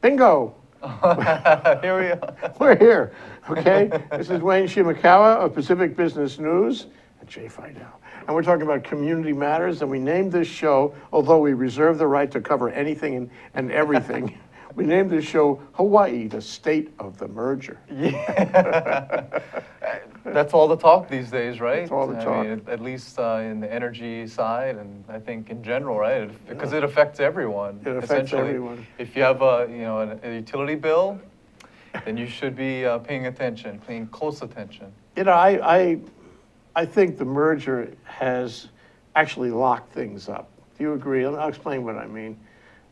Bingo! Here we are. We're here, okay? This is Duane Shimokawa of Pacific Business News and Jay Fidell. And we're talking about community matters, and we named this show, although we reserve the right to cover anything and everything, we named this show Hawaii, the State of the Merger. Yeah. That's all the talk these days, right? That's all the talk. I mean, at least in the energy side, and I think in general, right? Because it affects everyone. It affects essentially. everyone. If you have a utility bill, then you should be paying attention, paying close attention. You know, I think the merger has actually locked things up. Do you agree? I'll explain what I mean.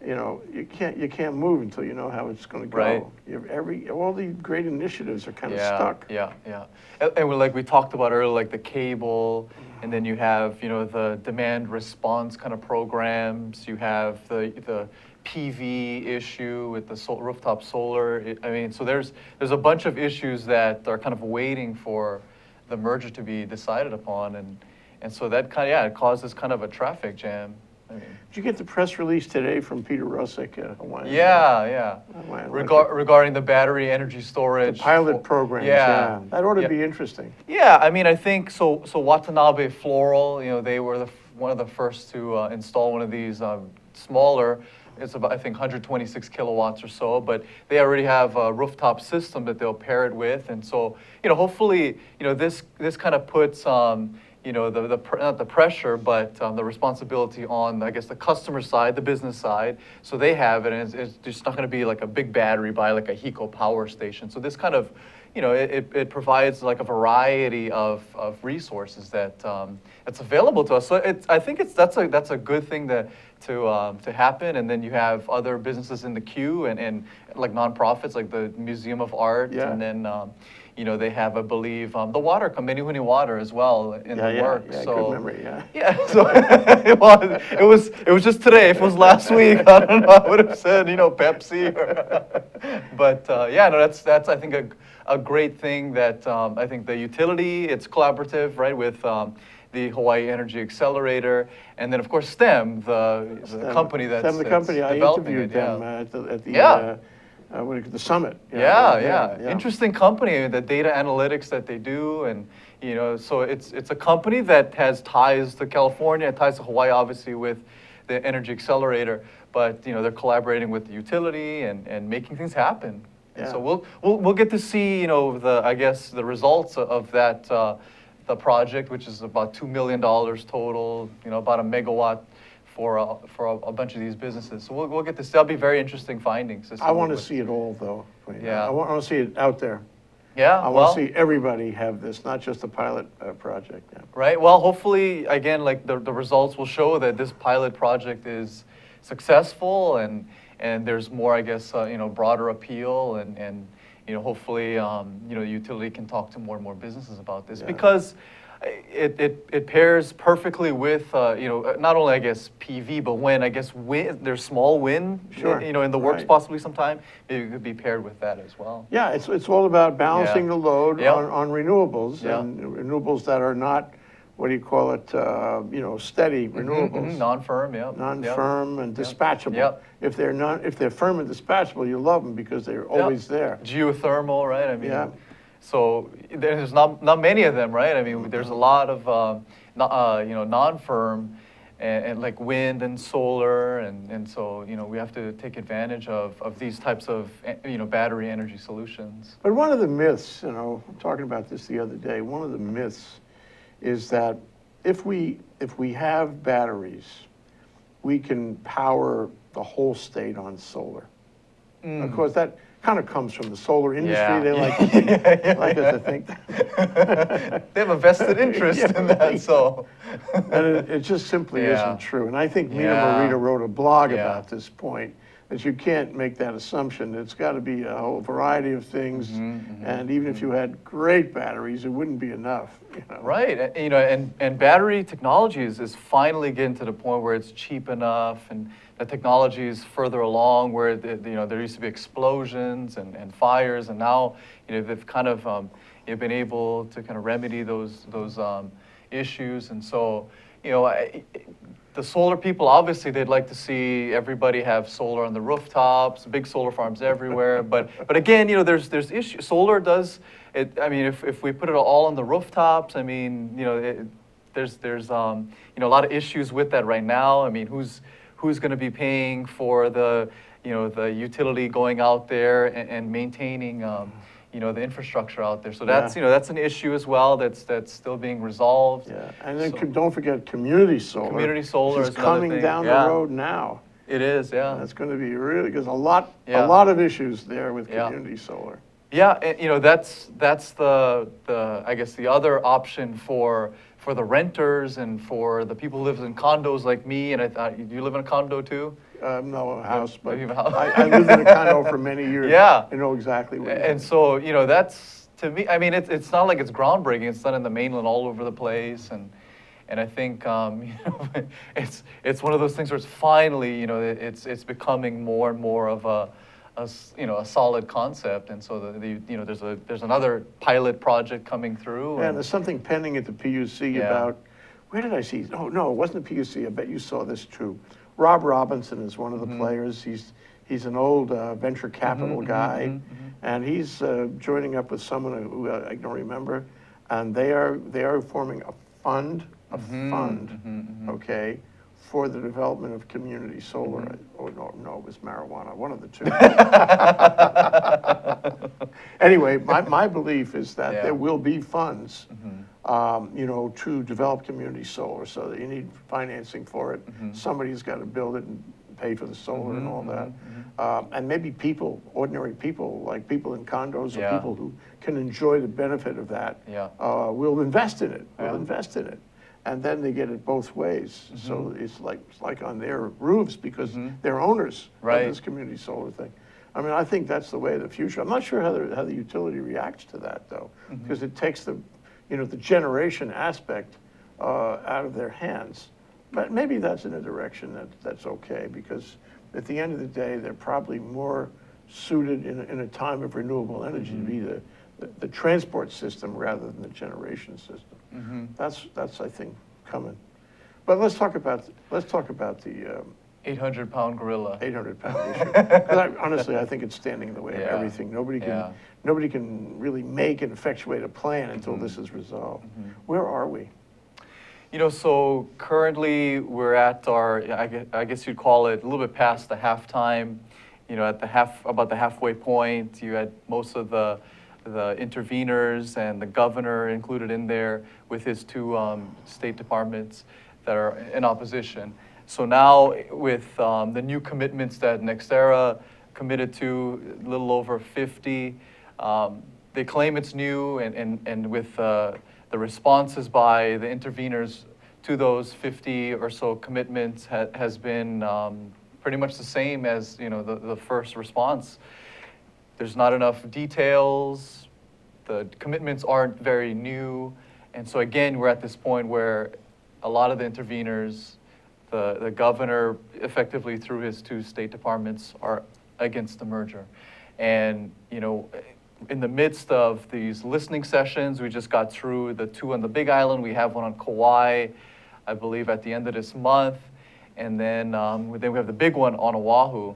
You know, you can't move until you know how it's going to go. Right. All the great initiatives are kind of stuck. Yeah. And like we talked about earlier, like the cable, and then you have the demand response kind of programs. You have the PV issue with the rooftop solar. I mean, so there's a bunch of issues that are kind of waiting for the merger to be decided upon, and so that it causes kind of a traffic jam. I mean, did you get the press release today from Peter Russick at Hawaiian? Yeah. Hawaiian Regarding the battery energy storage. The pilot programs, yeah. That ought to be interesting. Yeah, I mean, I think so Watanabe Floral, they were one of the first to install one of these smaller. It's about, I think, 126 kilowatts or so, but they already have a rooftop system that they'll pair it with, and so hopefully this kind of puts not the pressure, but the responsibility on, I guess, the customer side, the business side, so they have it, and it's just not going to be like a big battery by like a HECO power station. So this kind of, it provides like a variety of resources that's available to us. So I think that's a good thing to happen. And then you have other businesses in the queue and like nonprofits like the Museum of Art, and then they have, I believe, the water company, Menihuni Water as well in the works. Yeah, so, good memory, yeah. Yeah, so it was just today. If it was last week, I don't know, I would have said, Pepsi. But that's I think a great thing that I think the utility, it's collaborative, right, with the Hawaii Energy Accelerator, and then of course STEM, the company that's company. I developing interviewed them at the summit. Yeah. Interesting company, the data analytics that they do, and so it's a company that has ties to California, ties to Hawaii, obviously, with the Energy Accelerator, but they're collaborating with the utility and making things happen. And so we'll get to see the results of that the project, which is about $2 million total, about a megawatt for a bunch of these businesses. So we'll get this. That'll be very interesting findings. I want to see it all, though. Yeah. I want to see it out there. Yeah. I want to see everybody have this, not just a pilot project. Yeah. Right. Well, hopefully, again, like the results will show that this pilot project is successful, and there's more, I guess, broader appeal, and hopefully, the utility can talk to more and more businesses about this, because it pairs perfectly with not only, I guess, PV, but when, I guess, there's small wind in the works possibly sometime, maybe it could be paired with that as well. Yeah, it's all about balancing the load on renewables, and renewables that are not, what do you call it, steady renewables. Non-firm, Non-firm and dispatchable. If they're firm and dispatchable, you love them because they're always there. Geothermal, right? I mean, so there's not many of them, right? I mean, there's a lot of non-firm and like wind and solar, and so we have to take advantage of these types of battery energy solutions. But one of the myths, I'm talking about this the other day. One of the myths is that if we have batteries, we can power the whole state on solar. Of course, that kind of comes from the solar industry. They like us to think that. They have a vested interest in that, so. And it just simply isn't true. And I think Mina Morita wrote a blog about this point, that you can't make that assumption. It's got to be a whole variety of things, and even if you had great batteries, it wouldn't be enough. Right, and battery technology is finally getting to the point where it's cheap enough, and the technology is further along, where there used to be explosions and fires, and now they've kind of been able to kind of remedy those issues, and so the solar people, obviously, they'd like to see everybody have solar on the rooftops, big solar farms everywhere. But again, there's issues. Solar does it. I mean, if we put it all on the rooftops, I mean, there's a lot of issues with that right now. I mean, who's going to be paying for the the utility going out there and maintaining the infrastructure out there. So that's that's an issue as well. That's still being resolved. Yeah, and then don't forget community solar. Community solar is is another coming thing. the road now. It is, yeah. And it's going to be really, because a lot of issues there with community solar. Yeah, and that's the I guess the other option for the renters and for the people who live in condos like me. And I thought, you live in a condo too? No, a house, but You have a house? I lived in a condo for many years. Yeah. I know exactly what you mean. And so, that's, to me, I mean, it's not like it's groundbreaking. It's done in the mainland all over the place. And I think, it's one of those things where it's finally, it's becoming more and more of a solid concept. And so there's another pilot project coming through. Yeah, and there's something pending at the PUC about, where did I see? Oh, no, it wasn't the PUC. I bet you saw this too. Rob Robinson is one of the players. He's an old venture capital guy, and he's joining up with someone who I don't remember, and they are forming a fund, okay, for the development of community solar. Oh no, it was marijuana, one of the two. Anyway, my belief is that there will be funds, to develop community solar, so that you need financing for it. Somebody's got to build it and pay for the solar and all that. And maybe ordinary people, like people in condos or people who can enjoy the benefit of that, will invest in it. And then they get it both ways. So it's like on their roofs, because they're owners of this community solar thing. I mean, I think that's the way of the future. I'm not sure how the utility reacts to that, though, because it takes the generation aspect out of their hands. But maybe that's in a direction that's okay, because at the end of the day, they're probably more suited in a time of renewable energy to be the transport system rather than the generation system. That's I think coming. But let's talk about the 800-pound gorilla. 800-pound issue. 'Cause honestly, I think it's standing in the way of everything. Nobody can really make and effectuate a plan until this is resolved. Where are we? So currently we're at our, I guess you'd call it a little bit past the halftime. At about the halfway point. You had most of the interveners and the governor included in there with his two state departments that are in opposition. So now with the new commitments that NextEra committed to, a little over 50, they claim it's new, and with the responses by the interveners to those 50 or so commitments has been pretty much the same as the first response. There's not enough details. The commitments aren't very new. And so again, we're at this point where a lot of the interveners, the governor effectively through his two state departments, are against the merger. And in the midst of these listening sessions, we just got through the two on the Big Island. We have one on Kauai, I believe, at the end of this month. And then we have the big one on Oahu.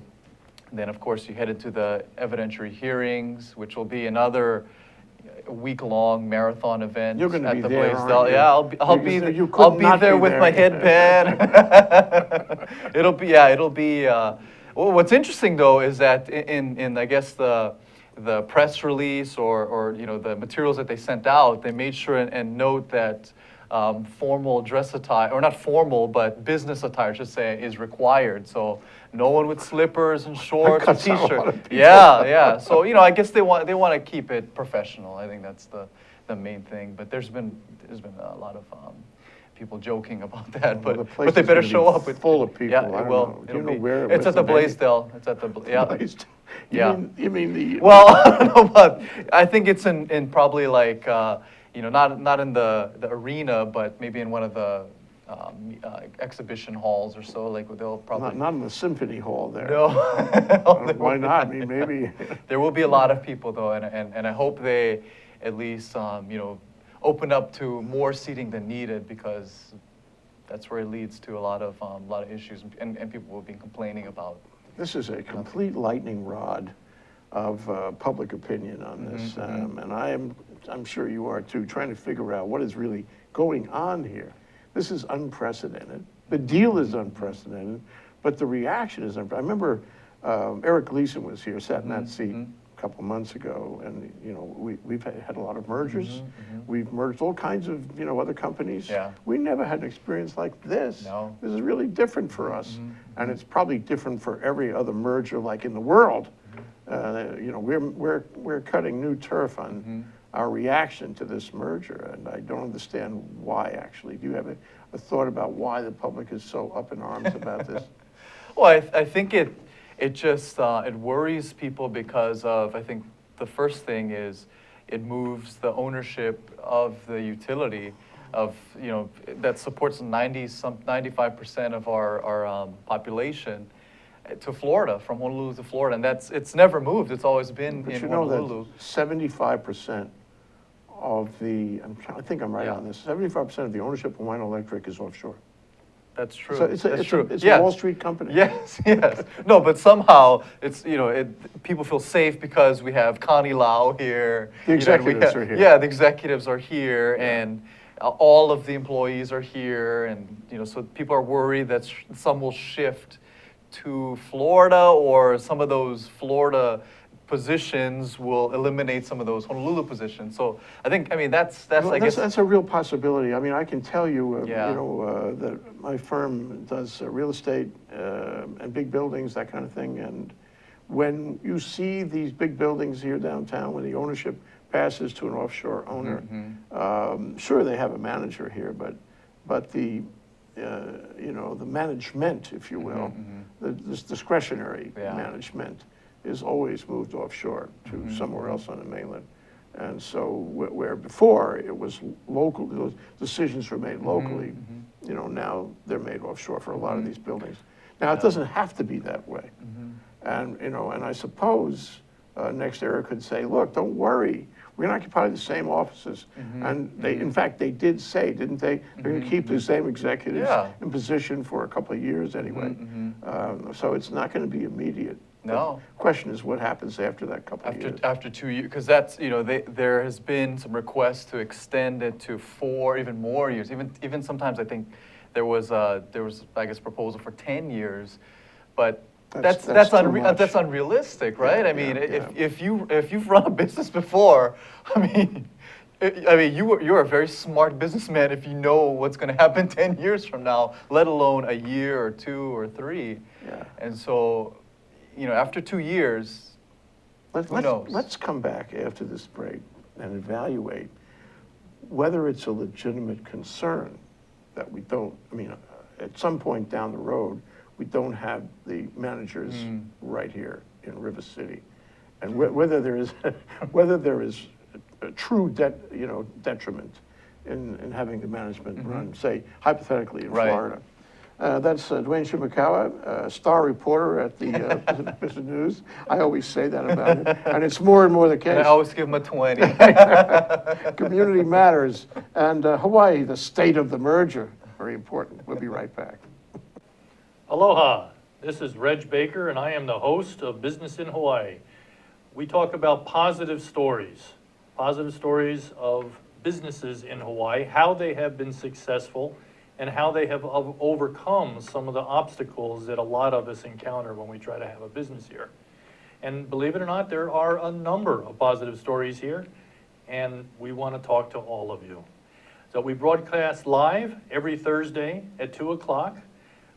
And then, of course, you head into the evidentiary hearings, which will be another week-long marathon event. You're going to at be the there, Blaisdell. aren't you? Yeah, I'll be there with my headband. It'll be. Well, what's interesting though is that in I guess the press release or the materials that they sent out, they made sure and note that formal dress attire, or not formal, but business attire, I should say, is required. So no one with slippers and shorts or t-shirt. Yeah. So I guess they want to keep it professional. I think that's the main thing. But there's been a lot of people joking about that. Well, but they better show up. Full of people. Yeah, I don't well, know. Do you know where? It's at the Blaisdell. It's at the Blaisdell. You mean the? Well, I don't know, but I think it's in probably like not in the arena, but maybe in one of the exhibition halls or so. Like they'll probably not in the symphony hall there. No. Why not? I mean, maybe there will be a lot of people though, and I hope they at least open up to more seating than needed, because that's where it leads to a lot of issues, and people will be complaining about. This is a complete lightning rod of public opinion on this, and I'm sure you are too, trying to figure out what is really going on here. This is unprecedented. The deal is unprecedented, but the reaction is unprecedented. I remember Eric Gleason was here, sat in that seat a couple months ago, and we've had a lot of mergers. We've merged all kinds of other companies. Yeah. We never had an experience like this. No. This is really different for us, and it's probably different for every other merger like in the world. We're cutting new turf on our reaction to this merger, and I don't understand why. Actually, do you have a thought about why the public is so up in arms about this? Well, I think it just it worries people because of, I think the first thing is it moves the ownership of the utility of that supports 95% of our population to Florida, from Honolulu to Florida, and it's never moved. It's always been But in you know Honolulu. that 75% of the, I think I'm right on this, 75% of the ownership of Hawaiian Electric is offshore. That's true. So it's That's true. It's Yes. a Wall Street company. Yes, yes. No, but somehow it's people feel safe because we have Connie Lau here. The executives are here. Yeah, the executives are here, and all of the employees are here, and so people are worried that some will shift to Florida, or some of those Florida positions will eliminate some of those Honolulu positions. So I mean that's Well, I guess that's a real possibility. I mean, I can tell you, Yeah. that my firm does real estate and big buildings, that kind of thing. And when you see these big buildings here downtown, when the ownership passes to an offshore owner, sure they have a manager here, but the the management, if you will, this discretionary Yeah. management is always moved offshore to somewhere else on the mainland. And so where before it was local, those decisions were made locally, now they're made offshore for a lot of these buildings. Now, it doesn't have to be that way. And, and I suppose NextEra could say, look, don't worry, we're going to occupy the same offices. And they, in fact, they did say, didn't they? They're going to keep the same executives Yeah. in position for a couple of years anyway. So it's not going to be immediate. No. The question is what happens after that couple of years. after 2 years, because that's there has been some requests to extend it to 4, even more years. Even sometimes I think there was I guess proposal for 10 years, but that's too much. that's unrealistic, right? Yeah, I mean, yeah. if you've run a business before, I mean. You're a very smart businessman if you know what's going to happen 10 years from now, let alone a year or 2 or 3. Yeah. And so, after 2 years, who knows? Let's come back after this break and evaluate whether it's a legitimate concern that we don't, at some point down the road, we don't have the managers right here in River City. And whether there is a true detriment in having the management run, say, hypothetically in Right. Florida. That's Duane Shimokawa, star reporter at the Pacific Business News. I always say that about it, and it's more and more the And case. I always give him a 20. Community matters, and Hawaii, the state of the merger, very important. We'll be right back. Aloha, this is Reg Baker, and I am the host of Business in Hawaii. We talk about positive stories of businesses in Hawaii, how they have been successful, and how they have overcome some of the obstacles that a lot of us encounter when we try to have a business here. And believe it or not, there are a number of positive stories here, and we want to talk to all of you. So we broadcast live every Thursday at 2 o'clock,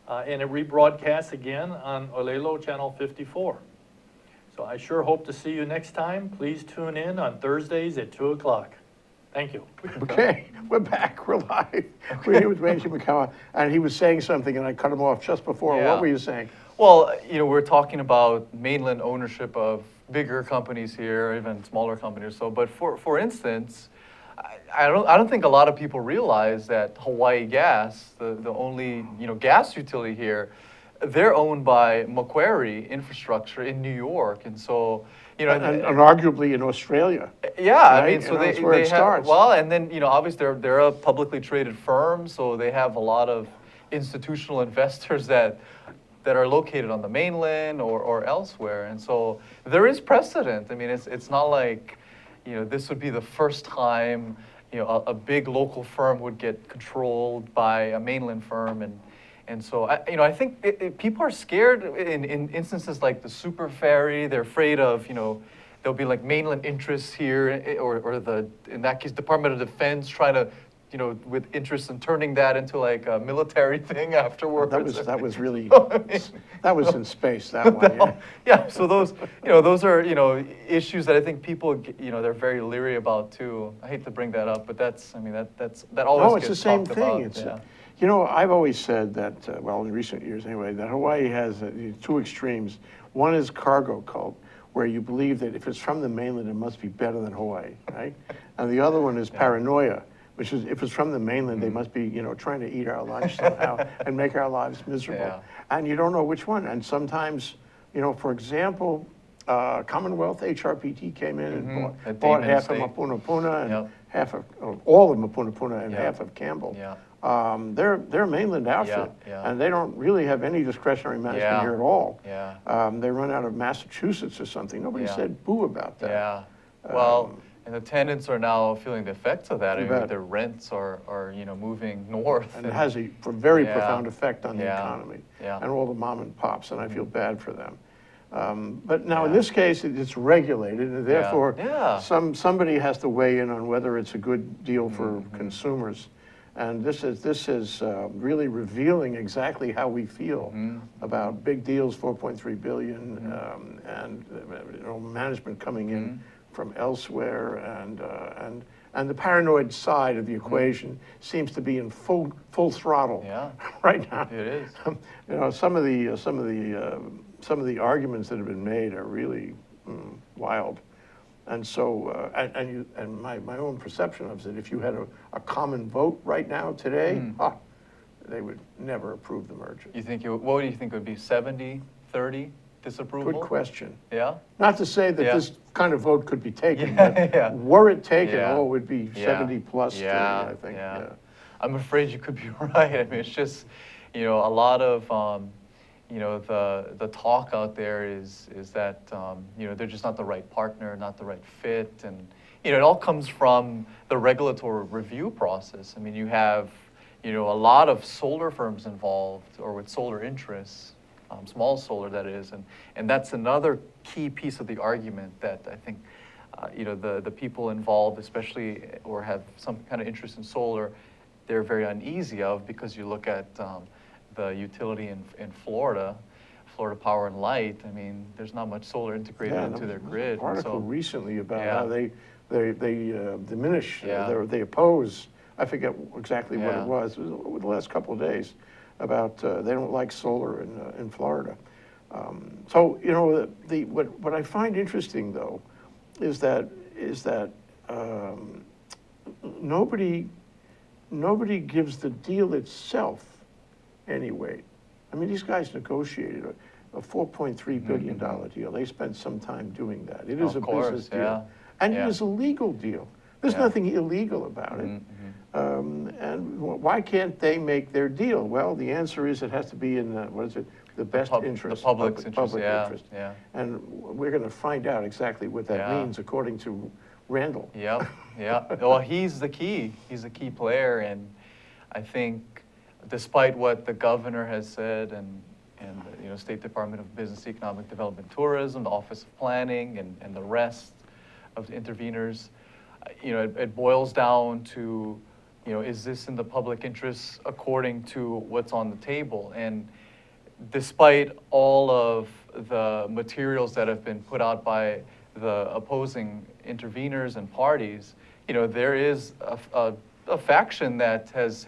and it rebroadcasts again on Olelo Channel 54. So I sure hope to see you next time. Please tune in on Thursdays at 2 o'clock. Thank you. Okay, we're back. We're live. We're here with Duane Shimokawa, and he was saying something, and I cut him off just before. Yeah. What were you saying? Well, we're talking about mainland ownership of bigger companies here, even smaller companies. So, but for instance, I don't think a lot of people realize that Hawaii Gas, the only gas utility here, they're owned by Macquarie Infrastructure in New York, and so And arguably in Australia. yeah, right? I mean, so That's they where it have starts. well, and then obviously they're a publicly traded firm, so they have a lot of institutional investors that are located on the mainland or elsewhere. And so there is precedent. I mean, it's not like, this would be the first time, a big local firm would get controlled by a mainland firm. And so, I think people are scared in instances like the super ferry. They're afraid of, there'll be like mainland interests here, or in that case, Department of Defense trying to, with interest in turning that into like a military thing afterwards. That was really, that was in space, that one, yeah. Yeah, so those are, issues that I think people, they're very leery about too. I hate to bring that up, but that always No, it's the gets same talked thing. about. I've always said that, well, in recent years anyway, that Hawaii has two extremes. One is cargo cult, where you believe that if it's from the mainland, it must be better than Hawaii, right? And the other one is paranoia, which is if it's from the mainland, they must be, trying to eat our lunch somehow and make our lives miserable. Yeah. And you don't know which one. And sometimes, for example, Commonwealth HRPT came in and At bought David half of Estate. Mapuna and Yep. half of, all of Mapuna and Yep. half of Campbell. Yeah. They're a mainland outfit, yeah. and they don't really have any discretionary management Yeah. here at all. Yeah. They run out of Massachusetts or something. Nobody Yeah. said boo about that. Yeah. Well, and the tenants are now feeling the effects of that. I You mean, bet. their rents are moving north. And it has a very Yeah. profound effect on the Yeah. economy Yeah. and all the mom and pops, and I feel bad for them. But now in Yeah. this case, it's regulated, and therefore Yeah. somebody has to weigh in on whether it's a good deal for Mm-hmm. consumers. And this is really revealing exactly how we feel Mm-hmm. about big deals, 4.3 billion, and management coming in Mm-hmm. from elsewhere, and the paranoid side of the equation seems to be in full throttle Mm-hmm. Yeah. right now. It is. Some of the arguments that have been made are really wild. And so, and my own perception of it, if you had a common vote right now today, they would never approve the merger. What do you think would be 70-30 disapproval? Good question. Yeah? Not to say that Yeah. this kind of vote could be taken, Yeah, but yeah. were it taken, Yeah. it would be Yeah. 70 plus 30, Yeah, I think. yeah. Yeah. I'm afraid you could be right. I mean, it's just, a lot of, the talk out there is that, they're just not the right partner, not the right fit. And, it all comes from the regulatory review process. I mean, you have, a lot of solar firms involved or with solar interests, small solar that is. And that's another key piece of the argument that I think, the people involved, especially, or have some kind of interest in solar, they're very uneasy of, because you look at the utility in Florida Power and Light. I mean, there's not much solar integrated into their grid. An article So, recently about Yeah. how they diminish, Yeah. they oppose, I forget exactly what Yeah. it was over the last couple of days, about they don't like solar in Florida. So, what I find interesting, though, is that nobody gives the deal itself any weight. I mean, these guys negotiated a $4.3 billion deal. They spent some time doing that. It is Of a course, business deal. yeah. And Yeah. it is a legal deal. There's Yeah. nothing illegal about it. And why can't they make their deal? Well, the answer is it has to be in, the best interest. The public's interest, public yeah, interest. yeah. And we're going to find out exactly what that Yeah. means, according to Randall. Yep, yeah. Well, he's the key. He's the key player, and I think, despite what the governor has said, and the State Department of Business, Economic Development, Tourism, the Office of Planning, and the rest of the interveners, it boils down to, is this in the public interest according to what's on the table? And despite all of the materials that have been put out by the opposing interveners and parties, there is a faction that has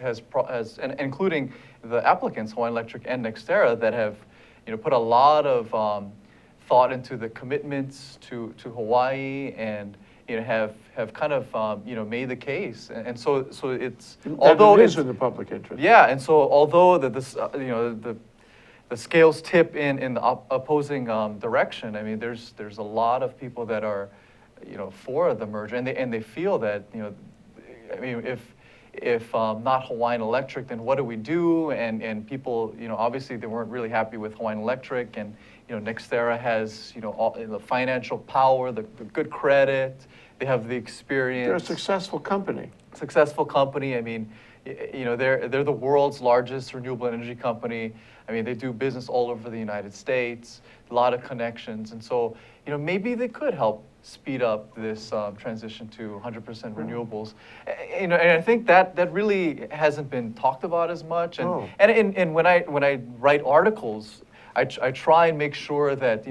and including the applicants, Hawaiian Electric and NextEra, that have, put a lot of thought into the commitments to Hawaii, and have kind of made the case, and so it's, although it is it's in the public interest. yeah, and so although the scales tip in the opposing direction, I mean, there's a lot of people that are, for the merger, and they feel that, I mean, if not Hawaiian Electric, then what do we do? And people, obviously they weren't really happy with Hawaiian Electric, and NextEra has all the financial power, the good credit, they have the experience. They're a successful company. Successful company. I mean, they're the world's largest renewable energy company. I mean, they do business all over the United States, a lot of connections, and so maybe they could help speed up this transition to 100% renewables. And I think that really hasn't been talked about as much. And when I write articles, I try and make sure that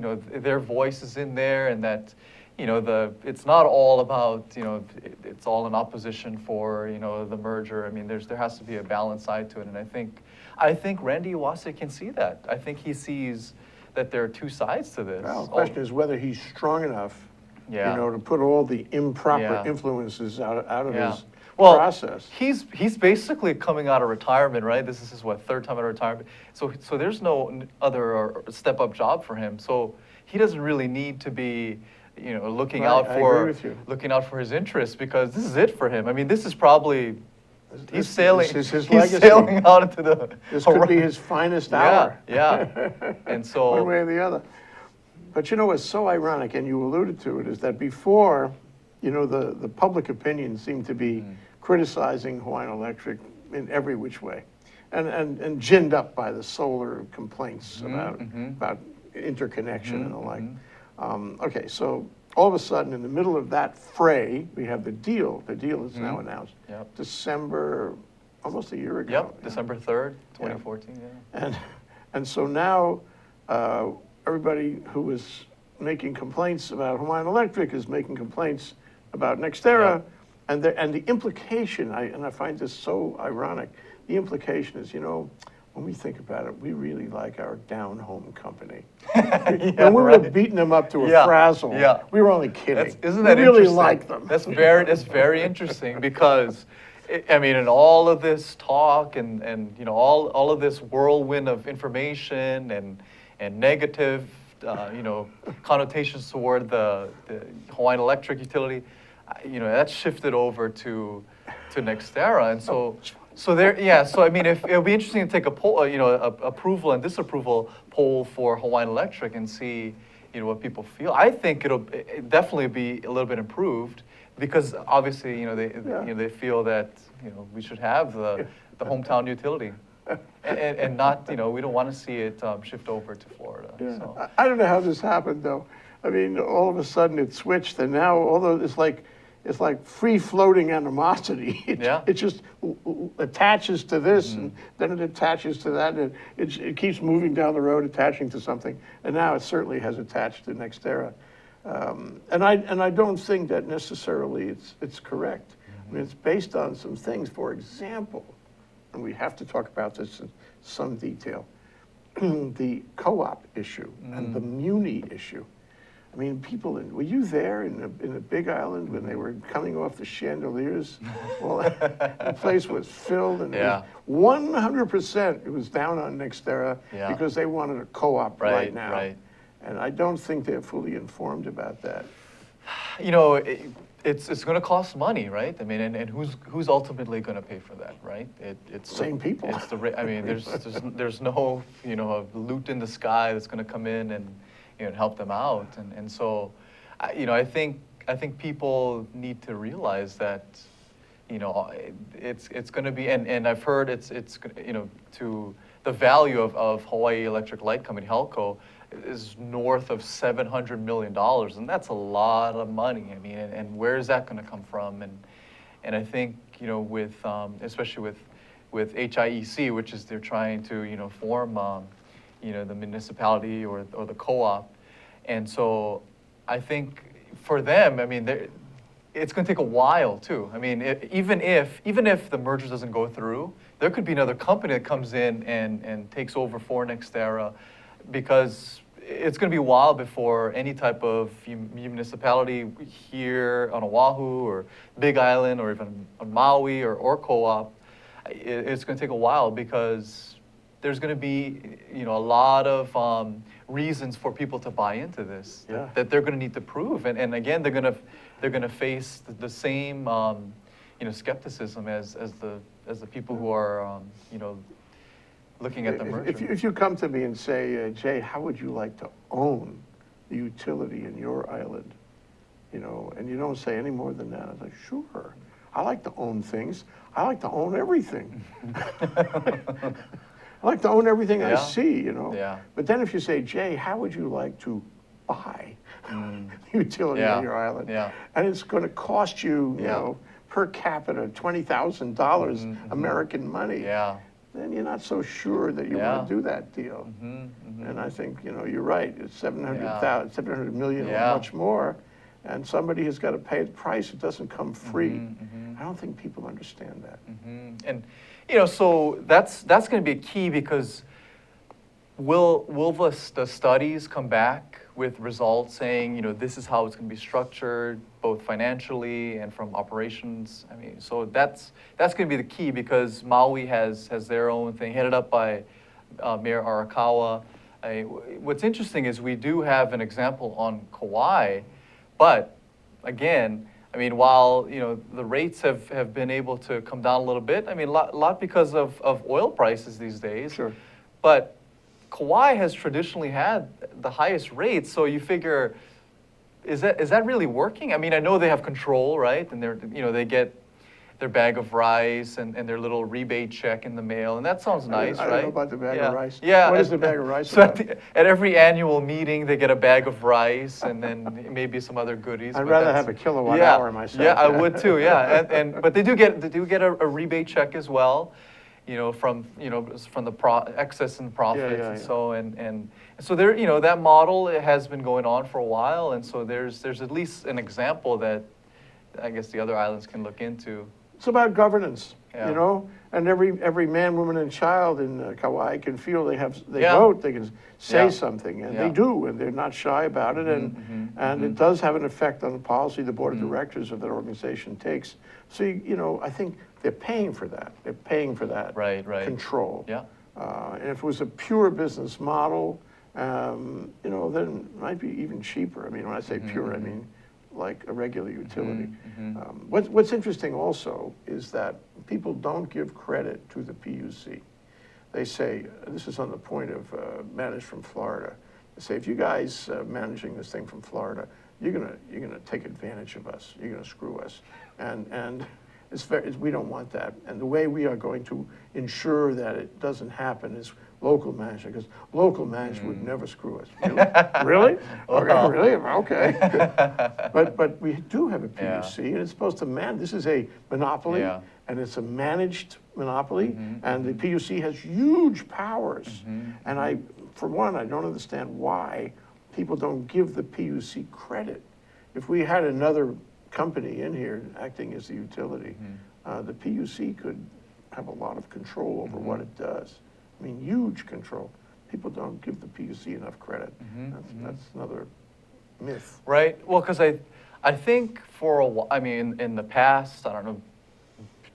their voice is in there, and that it's not all about it's all in opposition for the merger. I mean, there has to be a balanced side to it, and I think Randy Iwase can see that. I think he sees that there are two sides to this. Well, the question is whether he's strong enough, Yeah. to put all the improper Yeah. influences out of Yeah. his Well, process. he's basically coming out of retirement, right? This is his third time out of retirement. So there's no other step up job for him. So he doesn't really need to be looking Right, out I agree for with you. his interests, because this is it for him. I mean, this is probably he's sailing. This is his he's legacy. sailing out into the. This could be his finest hour. Yeah. And so One way or the other. But what's so ironic, and you alluded to it, is that before, the public opinion seemed to be criticizing Hawaiian Electric in every which way, and ginned up by the solar complaints about interconnection and the like. Okay, so all of a sudden, in the middle of that fray, we have the deal. The deal is now announced. Yep. December, almost a year ago. Yep, December 3rd, 2014. Yeah. And so now everybody who was making complaints about Hawaiian Electric is making complaints about NextEra, and the implication, I find this so ironic. The implication is, when we think about it, we really like our down-home company. When we were beating them up to a frazzle, we were only kidding. Isn't that we really interesting? like them. That's very interesting, because I mean, in all of this talk and all of this whirlwind of information and negative connotations toward the Hawaiian Electric utility, that's shifted over to NextEra, and so there, so I mean, if it'll be interesting to take a poll, approval and disapproval poll for Hawaiian Electric and see, what people feel. I think it'll definitely be a little bit improved, because obviously, they feel that we should have the hometown utility, and not, we don't want to see it shift over to Florida. Yeah. So. I don't know how this happened, though. I mean, all of a sudden it switched, and now although it's like free-floating animosity. It just attaches to this, and then it attaches to that, and it keeps moving down the road, attaching to something. And now it certainly has attached to NextEra. And I don't think that necessarily it's correct. I mean, it's based on some things. For example, and we have to talk about this in some detail, the co-op issue and the muni issue. I mean, were you there in the Big Island when they were coming off the chandeliers? Well, the place was filled, and 100% it was down on NextEra because they wanted a co-op right now. Right. And I don't think they're fully informed about that. It's going to cost money, right? I mean, and who's ultimately going to pay for that, right? It's same people. It's I mean, there's no loot in the sky that's going to come in and help them out, and so I think people need to realize that it's going to be, and I've heard it's to the value of Hawaii Electric Light Company, HELCO, is north of $700 million, and that's a lot of money. I mean, and where is that going to come from? And I think with especially with HIEC, which is they're trying to form the municipality or the co-op, and so I think for them, I mean, it's going to take a while too. I mean, even if the merger doesn't go through, there could be another company that comes in and takes over for NextEra, because it's going to be a while before any type of municipality here on Oahu or Big Island or even on Maui or co-op, it's going to take a while, because there's going to be a lot of reasons for people to buy into this that they're going to need to prove, and again they're going to face the same skepticism as the people who are, looking at the merger. If you come to me and say, Jay, how would you like to own the utility in your island? And you don't say any more than that. I was like, sure. I like to own things. I like to own everything. I like to own everything I Yeah. see, Yeah. But then if you say, Jay, how would you like to buy utility Yeah. on your island? Yeah. And it's going to cost you, per capita, $20,000 American money. Yeah. Then you're not so sure that you Yeah. want to do that deal. And I think, you're right. It's 700 million Yeah. or much more. And somebody has got to pay the price. It doesn't come free. I don't think people understand that. And so that's going to be a key, because will the studies come back with results saying, this is how it's going to be structured, both financially and from operations? I mean, so that's going to be the key, because Maui has their own thing headed up by Mayor Arakawa. What's interesting is we do have an example on Kauai, but again, I mean, while the rates have been able to come down a little bit, I mean, a lot because of oil prices these days. Sure. But Kauai has traditionally had the highest rates, so you figure, is that really working? I mean, I know they have control, right? And they get their bag of rice and their little rebate check in the mail, and that sounds nice, I right? don't know about the bag of rice. Yeah. What is the bag of rice So about? at every annual meeting, they get a bag of rice and then maybe some other goodies. I'd but rather that's- have a kilowatt yeah, hour myself. Yeah, I would too. Yeah, but they do get a rebate check as well, from the excess and profits, yeah. and so there, that model has been going on for a while, and so there's at least an example that I guess the other islands can look into. It's about governance, Yeah. and every man, woman, and child in Kauai can feel they Yeah. vote, they can say Yeah. something, and Yeah. they do, and they're not shy about it, and it does have an effect on the policy the board of directors of that organization takes. So, I think they're paying for that. They're paying for that Right. control. Yeah. And if it was a pure business model, then it might be even cheaper. I mean, when I say pure, I mean like a regular utility. What's interesting also is that people don't give credit to the PUC. They say, this is on the point of managed from Florida. They say, if you guys managing this thing from Florida, you're gonna take advantage of us. You're gonna screw us, and we don't want that. And the way we are going to ensure that it doesn't happen is local management, because local management would never screw us. Really? Okay, really? Okay. But we do have a PUC, and it's supposed to this is a monopoly, Yeah. and it's a managed monopoly, and the PUC has huge powers. And for one, I don't understand why people don't give the PUC credit. If we had another company in here acting as the utility, the PUC could have a lot of control over what it does. I mean, huge control. People don't give the PUC enough credit. That's another myth. Right. Well, because I think for a while, I mean, in the past, I don't know,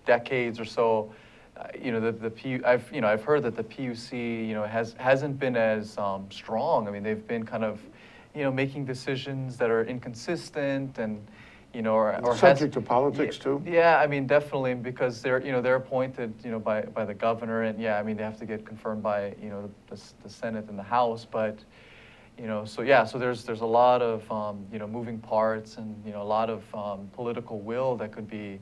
decades or so, I've heard that the PUC, hasn't been as strong. I mean, they've been kind of, making decisions that are inconsistent and, or Subject to politics too. Yeah, I mean, definitely, because they're appointed, by the governor, and yeah, I mean, they have to get confirmed by, the Senate and the House, but, so there's a lot of, moving parts and, a lot of political will that could be,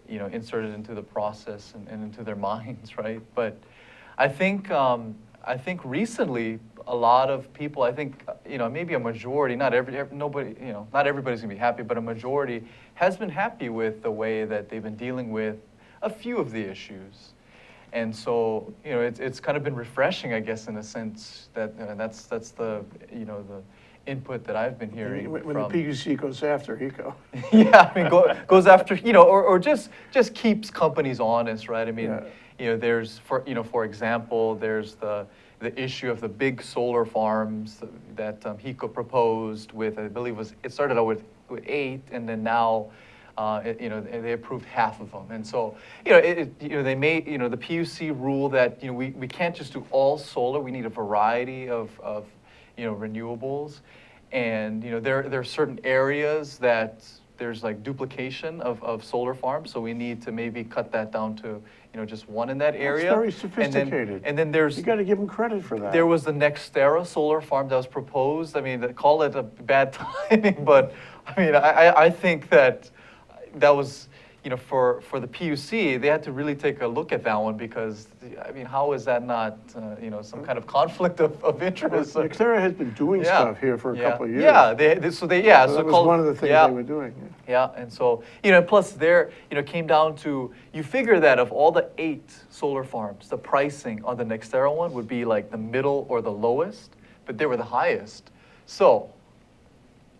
inserted into the process and into their minds, right? But I think recently, a lot of people, I think, maybe a majority, not everybody's gonna be happy, but a majority has been happy with the way that they've been dealing with a few of the issues. And so, it's kind of been refreshing, I guess, in a sense that that's the, the input that I've been hearing When from. the PUC goes after HECO. Yeah, I mean, goes after, or just keeps companies honest, right? I mean, there's, for example, there's the issue of the big solar farms that HECO proposed with, I believe it started out with 8, and then now, they approved half of them. And so, they made, the PUC rule that, we can't just do all solar, we need a variety of renewables. And, there are certain areas that there's like duplication of solar farms, so we need to maybe cut that down to, just one in that area. It's very And then- sophisticated. And then there's, You got to give them credit for that. there was the NextEra solar farm that was proposed. I mean, call it a bad timing, but I mean, I think that was, for the PUC, they had to really take a look at that one because, I mean, how is that not, some kind of conflict of interest? NextEra has been doing Yeah, stuff here for a yeah, couple of years. Yeah, so So that was one of the things yeah. they were doing. Yeah, and so, plus there, came down to, you figure that of all the 8 solar farms, the pricing on the NextEra one would be like the middle or the lowest, but they were the highest. So,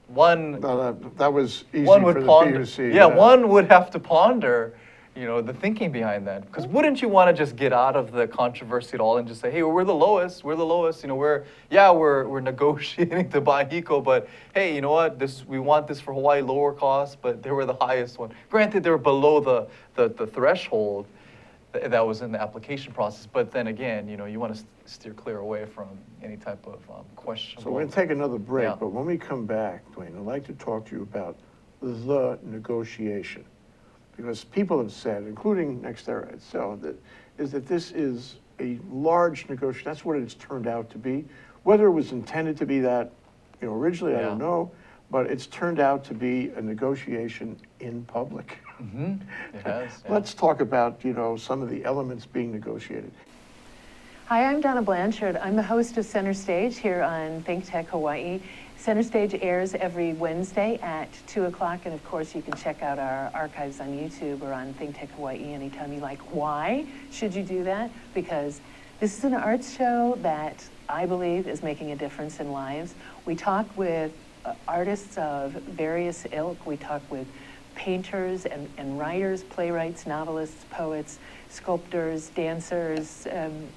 one That was easy one for would the ponder, PUC. yeah, one would have to ponder, the thinking behind that. Because wouldn't you want to just get out of the controversy at all and just say, hey, we're the lowest, we're negotiating to buy HECO, but hey, you know what, we want this for Hawaii lower cost, but they were the highest one. Granted, they were below the threshold that was in the application process, but then again, you want to steer clear away from any type of questionable. So we're going to take another break, Yeah. but when we come back, Duane, I'd like to talk to you about the negotiation. Because people have said, including NextEra itself, that this is a large negotiation. That's what it's turned out to be. Whether it was intended to be that, originally, I don't Yeah. know, but it's turned out to be a negotiation in public. Mm-hmm. It has, yeah. Let's talk about, some of the elements being negotiated. Hi, I'm Donna Blanchard. I'm the host of Center Stage here on ThinkTech Hawaii. Center Stage airs every Wednesday at 2 o'clock, and of course you can check out our archives on YouTube or on ThinkTech Hawaii anytime you like. Why should you do that? Because this is an arts show that I believe is making a difference in lives. We talk with artists of various ilk. We talk with painters and writers, playwrights, novelists, poets, sculptors, dancers,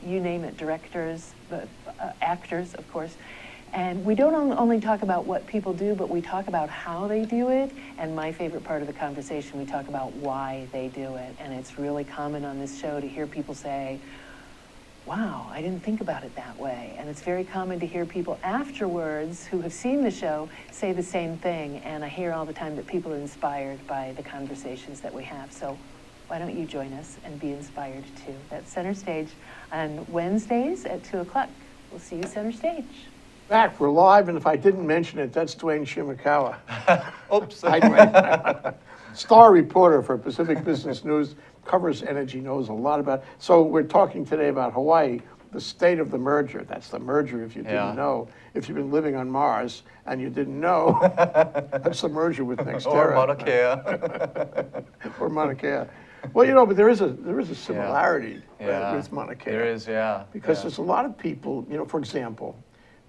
you name it, directors, actors, of course. And we don't only talk about what people do, but we talk about how they do it. And my favorite part of the conversation, we talk about why they do it. And it's really common on this show to hear people say, wow, I didn't think about it that way. And it's very common to hear people afterwards who have seen the show say the same thing. And I hear all the time that people are inspired by the conversations that we have. So why don't you join us and be inspired too? That's Center Stage on Wednesdays at 2 o'clock. We'll see you Center Stage. Back, we're live, and if I didn't mention it, that's Duane Shimokawa. Oops. Star reporter for Pacific Business News, covers energy, knows a lot about. So we're talking today about Hawaii, the state of the merger. That's the merger if you Yeah. didn't know. If you've been living on Mars and you didn't know, that's the merger with NextEra. Or Mauna Kea. Or Mauna Kea. Well, but there is a similarity with Mauna Kea. There is, yeah. Because yeah. there's a lot of people, for example,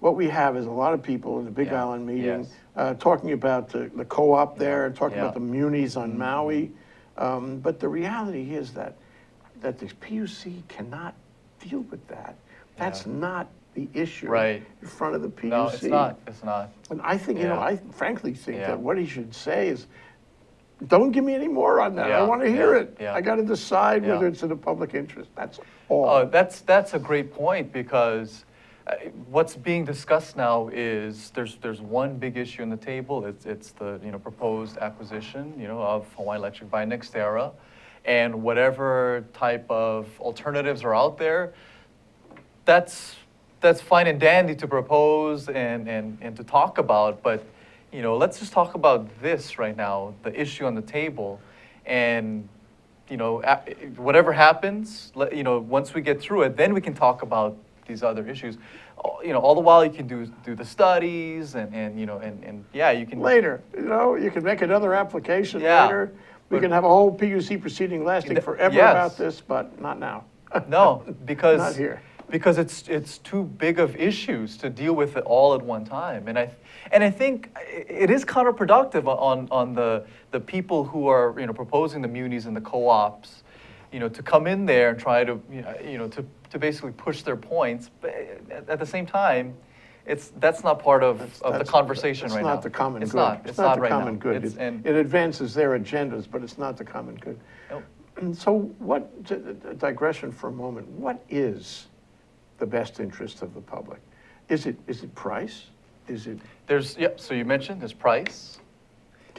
what we have is a lot of people in the Big Yeah. Island meeting Yes. Talking about the co-op there, and talking Yeah. about the munis on Maui. But the reality is that the PUC cannot deal with that. That's not the issue Right. in front of the PUC. No, it's not. It's not. And I think, Yeah. I frankly think Yeah. that what he should say is, don't give me any more on that. I Yeah, want to hear yeah, it. yeah. I got to decide Yeah. whether it's in the public interest. That's all. That's a great point because what's being discussed now is there's one big issue on the table. It's the proposed acquisition of Hawaiian Electric by NextEra, and whatever type of alternatives are out there. That's fine and dandy to propose and to talk about, but let's just talk about this right now, the issue on the table, and whatever happens, once we get through it, then we can talk about these other issues. All the while you can do the studies and you can Later, you can make another application Yeah, later. We but- can have a whole PUC proceeding lasting forever yes. about this, but not now. No, because Not here. Because it's too big of issues to deal with it all at one time, and I think it is counterproductive on the people who are proposing the munis and the co-ops, to come in there and try to to basically push their points, but at the same time, that's not part of the conversation right now. It's not the common It's good. not. It's not the right common now. good. It advances their agendas, but it's not the common good. Nope. And so digression for a moment, what is the best interest of the public? Is it price? Is it, So you mentioned there's price.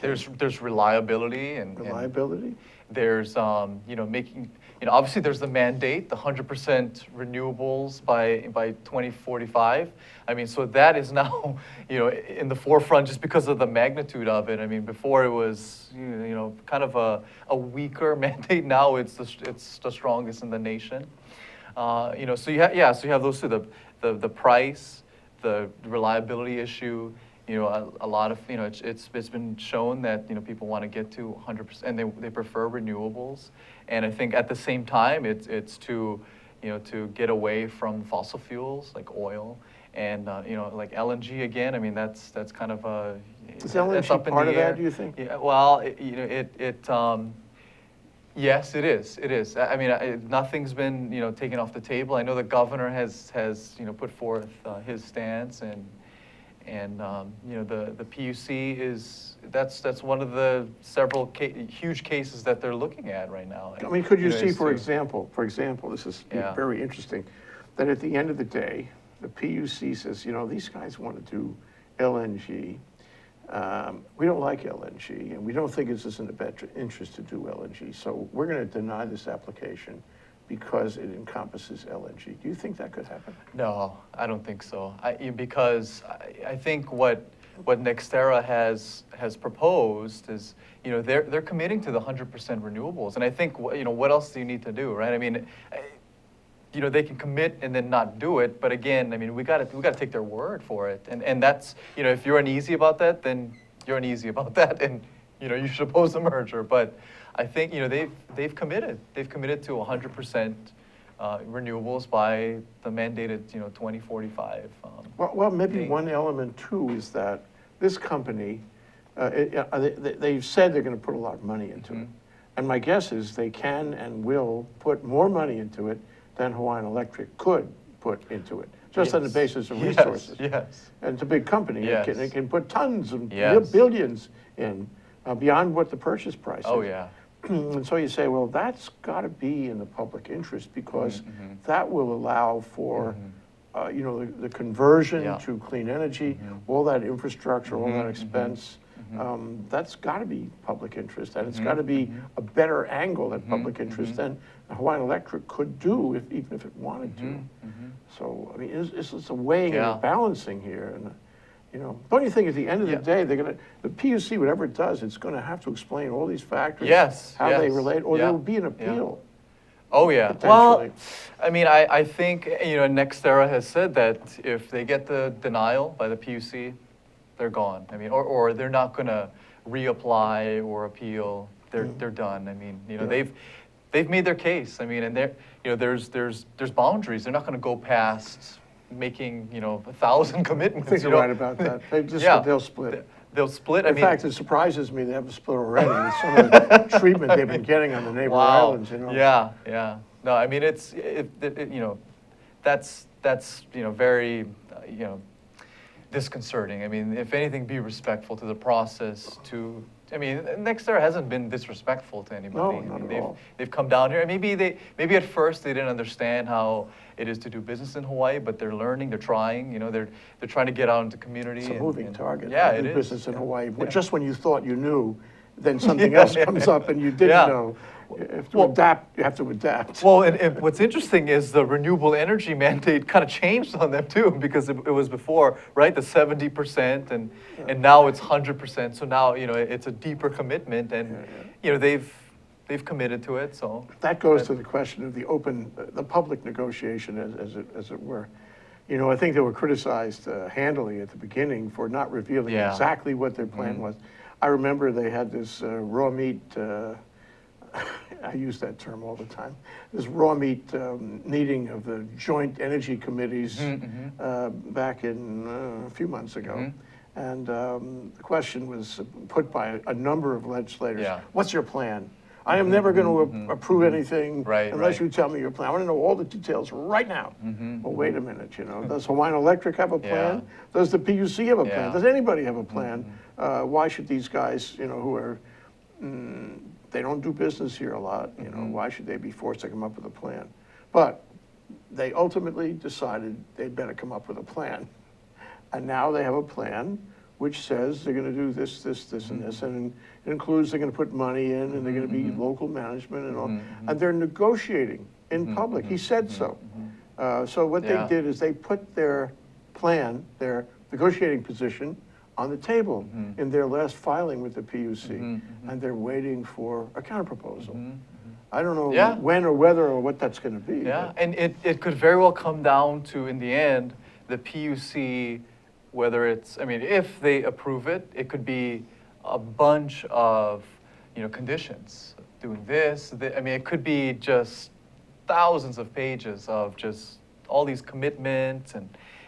There's reliability and Reliability? there's, making, obviously there's the mandate, the 100% renewables by 2045. I mean, so that is now, in the forefront just because of the magnitude of it. I mean, before it was, kind of a weaker mandate. Now it's the strongest in the nation. So so you have those two, the price, the reliability issue. A lot of, it's been shown that, people want to get to 100%, and they prefer renewables. And I think at the same time, it's to, to get away from fossil fuels like oil and, like LNG again. I mean, that's kind of a, Is that's up LNG in part the of that, air. do you think? Yeah, well, yes, it is. It is. I mean, nothing's been, taken off the table. I know the governor has put forth his stance, and the PUC that's one of the several huge cases that they're looking at right now. I mean, could you see, is for to- example, this is Yeah. very interesting, that at the end of the day, the PUC says, these guys want to do LNG. We don't like LNG, and we don't think it's in the best interest to do LNG. So we're going to deny this application because it encompasses LNG. Do you think that could happen? No, I don't think so. Because I think what NextEra has proposed is, they're committing to the 100% renewables, and I think what else do you need to do, right? I mean, they can commit and then not do it, but again, I mean, we got to take their word for it, and that's, if you're uneasy about that, then you're uneasy about that, and you should oppose the merger. But I think they've committed to 100% renewables by the mandated 2045. Well, maybe date. one element too is that this company, they've said they're going to put a lot of money into it. And my guess is they can and will put more money into it than Hawaiian Electric could put into it, just on the Yes. basis of Yes, resources. yes. And it's a big company. Yes. It can put tons of Yes. billions in, beyond what the purchase price is. Oh, yeah. And so you say, well, that's got to be in the public interest because that will allow for, the conversion Yeah. to clean energy, all that infrastructure, all that expense. That's got to be public interest, and it's got to be a better angle at public interest than Hawaiian Electric could do even if it wanted to. So, I mean, it's a weighing and a Yeah. balancing here. And, don't you think at the end of the day, the PUC, whatever it does, it's going to have to explain all these factors, Yes, how they yes, relate, or yeah, there will be an yeah. appeal. Oh, yeah. Well, Potentially. I mean, I think, NextEra has said that if they get the denial by the PUC, they're gone. I mean, or they're not going to reapply or appeal. They're done. I mean, they've made their case. I mean, and there's boundaries. They're not going to go past making 1,000 commitments. I think you're right about that. They'll split. They'll split. In fact, it surprises me they haven't split already with some of the treatment they've been getting on the neighbor islands. Yeah, yeah. No, I mean that's very disconcerting. I mean, if anything, be respectful to the process. I mean, NextEra hasn't been disrespectful to anybody. No, I mean, not at all. they've come down here, and maybe at first they didn't understand how it is to do business in Hawaii, but they're learning, they're trying. They're trying to get out into community. It's a moving target. Yeah, do it is. business in Hawaii. Yeah. Just when you thought you knew, then something else comes up and you didn't Yeah. know. You have to Well- adapt. You have to adapt. Well, and what's interesting is the renewable energy mandate kind of changed on them too, because it was before, right, the 70%, and now it's 100%. So now, it's a deeper commitment, and they've committed to it. So That goes to the question of the public negotiation, as it were. I think they were criticized handily at the beginning for not revealing Yeah. exactly what their plan was. I remember they had this raw meat. I use that term all the time. This raw meat meeting of the joint energy committees back in a few months ago. And the question was put by a number of legislators. Yeah. What's your plan? I am never going to approve anything Right, unless right. you tell me your plan. I want to know all the details right now. Well, wait a minute, does Hawaiian Electric have a plan? Yeah. Does the PUC have a plan? Yeah. Does anybody have a plan? Why should these guys, who are, they don't do business here a lot, why should they be forced to come up with a plan? But they ultimately decided they'd better come up with a plan. And now they have a plan which says they're gonna do this, this, this, and this, and it includes they're gonna put money in, and they're gonna be local management and all, and they're negotiating in public. He said so. So what they Yeah. did is they put their plan, their negotiating position on the table in their last filing with the PUC, and they're waiting for a counterproposal. I don't know Yeah. when or whether or what that's gonna be. Yeah, but- and it could very well come down to, in the end, the PUC, whether it's, I mean, if they approve it, it could be a bunch of, conditions, doing this, I mean, it could be just thousands of pages of just all these commitments,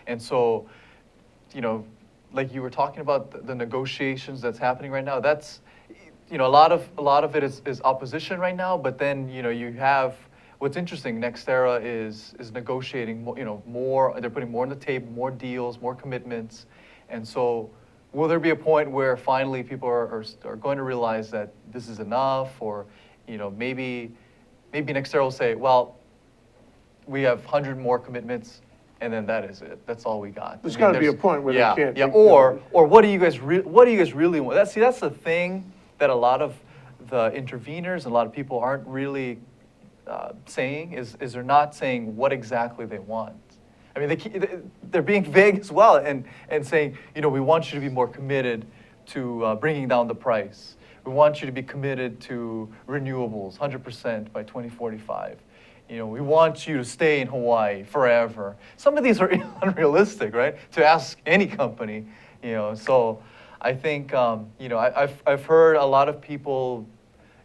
and so, like you were talking about the negotiations that's happening right now, that's, a lot of it is opposition right now, but then, you have, what's interesting, NextEra is negotiating more, they're putting more on the table, more deals, more commitments. And so will there be a point where finally people are going to realize that this is enough, or, maybe NextEra will say, well, we have 100 more commitments, and then that is it. That's all we got. There's gotta be a point where they can't. Yeah, or what do you guys really want? That's the thing that a lot of the interveners and a lot of people aren't really saying is they're not saying what exactly they want. I mean, they're being vague as well and saying, we want you to be more committed to bringing down the price. We want you to be committed to renewables, 100% by 2045. We want you to stay in Hawaii forever. Some of these are unrealistic, right? To ask any company, So I think, I've heard a lot of people,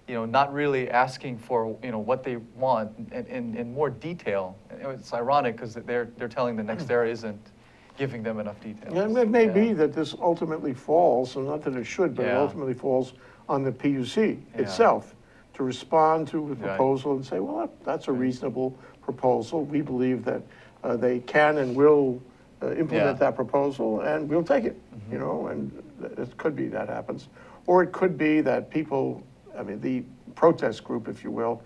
not really asking for, what they want in more detail. And it's ironic because they're telling the NextEra isn't giving them enough details. Yeah, it may be that this ultimately falls, and not that it should, but it Yeah. ultimately falls on the PUC Yeah. itself to respond to the Right. proposal and say, well, that's a reasonable proposal. We believe that they can and will implement Yeah. that proposal, and we'll take it, and it could be that happens. Or it could be that people, the protest group, if you will,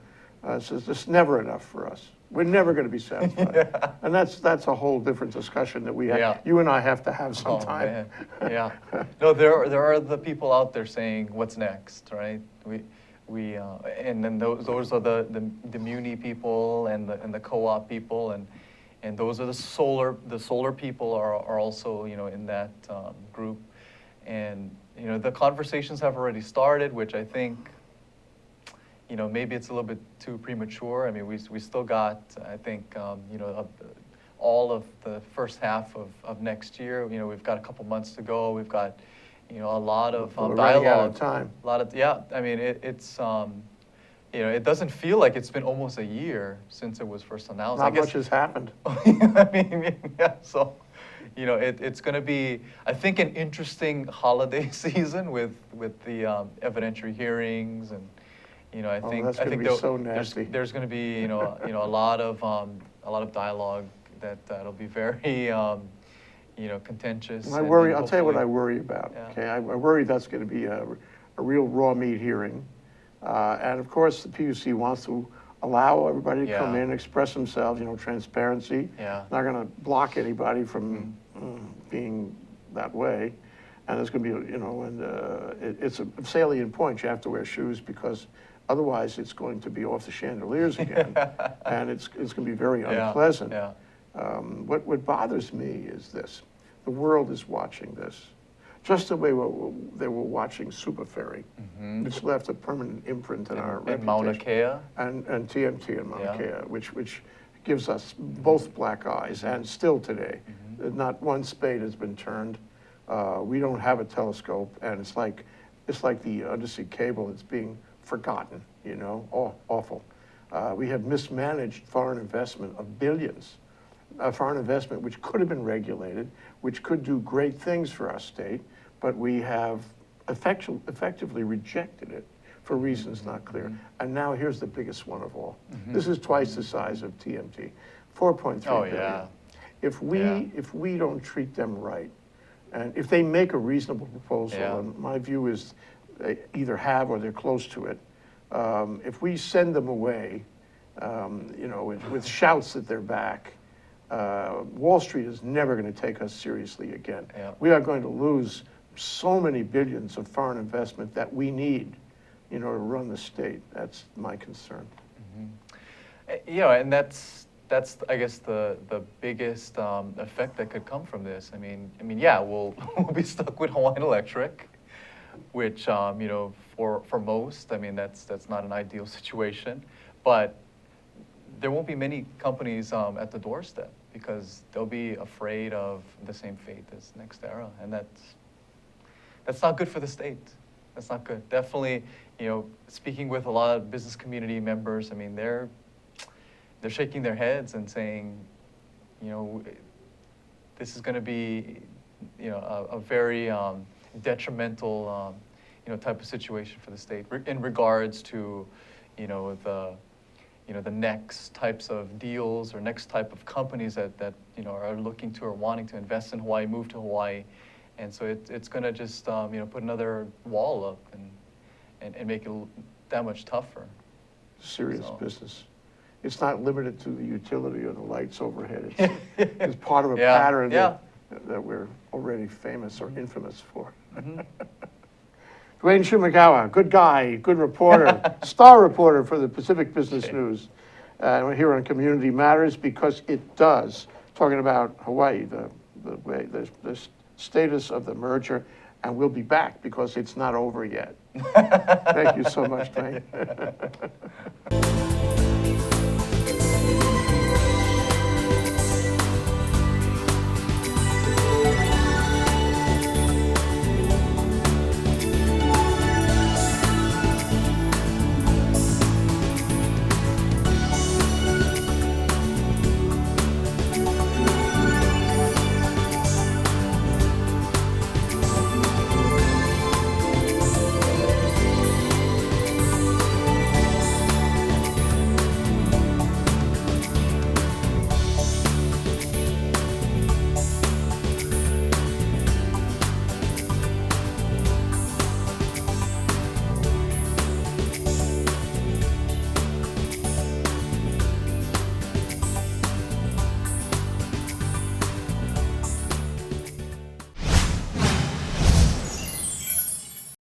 says, this is never enough for us. We're never going to be satisfied. And that's a whole different discussion that Yeah. you and I have to have Oh, sometime. man. Yeah. No, there are the people out there saying, what's next, right? And then those are the muni people and the co-op people, and those are the solar people are also, in that group. And, the conversations have already started, which I think, maybe it's a little bit too premature. I mean, we still got, I think, all of the first half of next year. We've got a couple months to go. We've got, a lot of We're running out dialogue. of time. A lot of, yeah, I mean, it's, it doesn't feel like it's been almost a year since it was first announced. I Not guess, much has happened. I mean, yeah, so, it's going to be, I think, an interesting holiday season with the evidentiary hearings, and, I think, that's gonna be so there's nasty. going to be, a lot of dialogue that'll be very, contentious. And I and worry, I'll tell you what I hopefully- worry about, Yeah. okay? I worry that's going to be a real raw meat hearing. And of course, the PUC wants to allow everybody to come Yeah. in, express themselves, transparency. Yeah. Not going to block anybody from being that way. And there's going to be, it's a salient point. You have to wear shoes because otherwise it's going to be off the chandeliers again. And it's going to be very Yeah, unpleasant. yeah. What bothers me is this. The world is watching this. Just the way they were watching Super Ferry, which left a permanent imprint in our And reputation. Mauna Kea. And TMT and Mauna Yeah. Kea, which gives us both black eyes, and still today. Not one spade has been turned. We don't have a telescope, and it's like the undersea cable that's being forgotten, awful. We have mismanaged foreign investment of billions. Foreign investment which could have been regulated, which could do great things for our state, but we have effectively rejected it for reasons not clear. And now here's the biggest one of all. This is twice the size of TMT, 4.3 Oh, billion. yeah. If Yeah. we don't treat them right, and if they make a reasonable proposal, Yeah. and my view is they either have or they're close to it, if we send them away, with shouts at their back, Wall Street is never going to take us seriously again. Yeah. We are going to lose so many billions of foreign investment that we need, to run the state. That's my concern. And that's I guess the biggest effect that could come from this. I mean, yeah, we'll be stuck with Hawaiian Electric, which for most, I mean, that's not an ideal situation, but there won't be many companies at the doorstep because they'll be afraid of the same fate as NextEra, and that's not good for the state. That's not good. Definitely, speaking with a lot of business community members, I mean, they're shaking their heads and saying, this is going to be, a very detrimental, type of situation for the state in regards to, the next types of deals or next type of companies that are looking to or wanting to invest in Hawaii, move to Hawaii, and so it's going to just put another wall up and make it that much tougher. Serious So. business. It's not limited to the utility or the lights overhead. It's part of a Yeah, pattern yeah. that we're already famous or infamous for. Mm-hmm. Duane Shimokawa, good guy, good reporter, star reporter for the Pacific Business Okay. News. We're here on Community Matters because it does, talking about Hawaii, the status of the merger, and we'll be back because it's not over yet. Thank you so much, Duane.